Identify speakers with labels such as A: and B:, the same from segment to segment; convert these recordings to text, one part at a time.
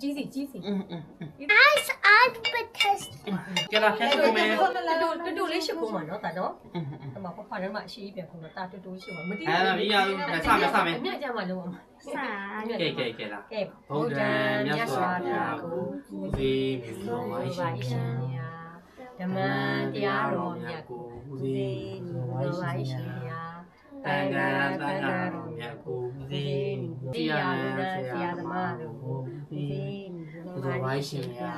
A: ကြီးစီ
B: Ice art test
C: ကြလားဖြတ်ကုန်မယ်
A: တူလေးရှိခိုးမှာနော်တာနော်အမဖဖထဲမှာအရှိပြန်ခုနတာတူရှိမှာမတိ
C: အဲ့ဒါပြီးရအောင်စမယ်
A: အမြတ်ကြမှာလုံးအောင်
B: sa
C: ကဲလား
A: ကဲဗုဒ္ဓံမြတ်စွာဘုရားကို
C: ဦးစီးမြတ်စွာဘုရားရှင်
A: ဓမ္မတရားတော်မြတ်ကို
C: ဦးစီးမြတ်စွာဘုရားရှင်တန်ခါတော်မြတ်ကိုဦးစီးတရားနာဆရာသမားတို့ကိုဦးစီးမြတ်စွာဘုရားရှင်ဩဃာ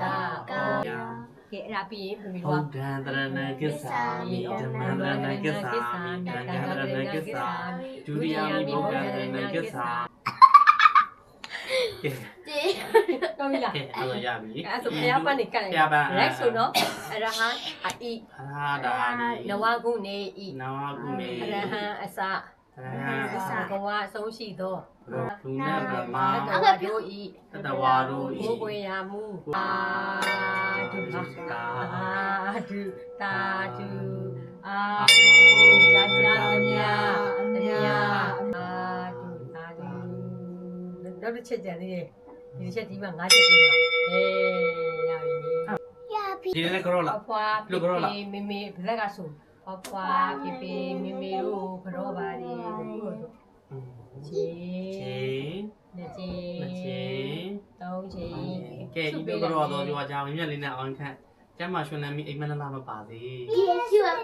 C: တကဲအဲ့ဒါပြီးရင်ဘု ဘု
A: ရား
C: ဒ္ဓံတရဏဂစ္ဆာမိဓမ္မတရဏဂစ္ဆာမိသံဃာတရဏဂစ္ဆာဒုတိယမိဘုဒ္ဓံတရဏဂစ္ဆာ
A: ကောင်းပြီလား
C: ကဲအဲ့ဒါရပြီ
A: အဲ့ဆိုဘုရားပန်းနေကတ်လိုက်လက်ဆိုနော်အရဟံအဣ
C: အာဒါဒီ
A: နဝကုနေဣ
C: နဝကုမေ
A: အရဟံအစ
C: အရဟံ
A: ဘဝအဆုံးရှိသော
C: လူနာဗမ
A: တတဝတို့ဤ
C: တတဝါတို့ဤ
A: ဘိုးကွေရာမူအာဒုတာဒုတာဒုအာကြာကြာမြာအာဒုတာဒုနောက်တစ်ချက်ကြံသေးတယ်ဒီချက်ဒီမှာ၅ချက်ဒီမှာရပြီ
B: yapi
C: ဒီလည်းကြောလား
A: ဖွာဖေဖေမေမေဘလက်ကဆိုဖွာဖေဖေမေမေတို့ကြောပါလေတို့ချေ
C: ချေ
A: နှစ်ချေ
C: မချေ
A: သုံးချေ
C: ကဲဒီလိုကြောတော့ဒီကကြာမင်းမြတ်လေးနဲ့အောင်ခန့်ကျမ်းမာရွှင်လန်းပြီးအိမ်မက်လာမပါသေး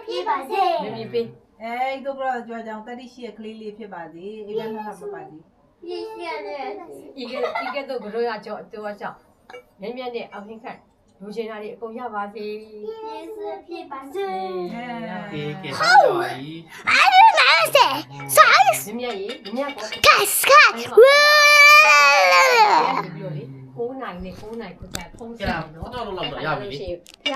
B: pipa pa se
A: မေမေပေး
D: အဲဒီတော့ကတော့ကြွားကြောင်တက်တိရှိရဲ့ကလေးလေးဖြစ်ပါစေအိမ်မက်မပါစေ
B: pipa ne
A: ဤကဲ့သို့ကြောရကြောတော့ကြောင့်မြင်မြတ်နဲ့အောင်ခန့်လူချင်းသားတွေအကုန်ရပါစေ
B: pipa se
C: ဒီကဲဆောက်ပါပြီ
A: မြင်မြတ်ရေမြင်မြတ်ကို
B: gas gas
A: ပြန်ပြီးလို့လေ9နိုင်နဲ့9နိုင်ကိုကြဖုံး
C: ကဲ
A: စား
C: လား
A: နော်
C: တော့လောက်တော့ရပြီ
A: ဘုရား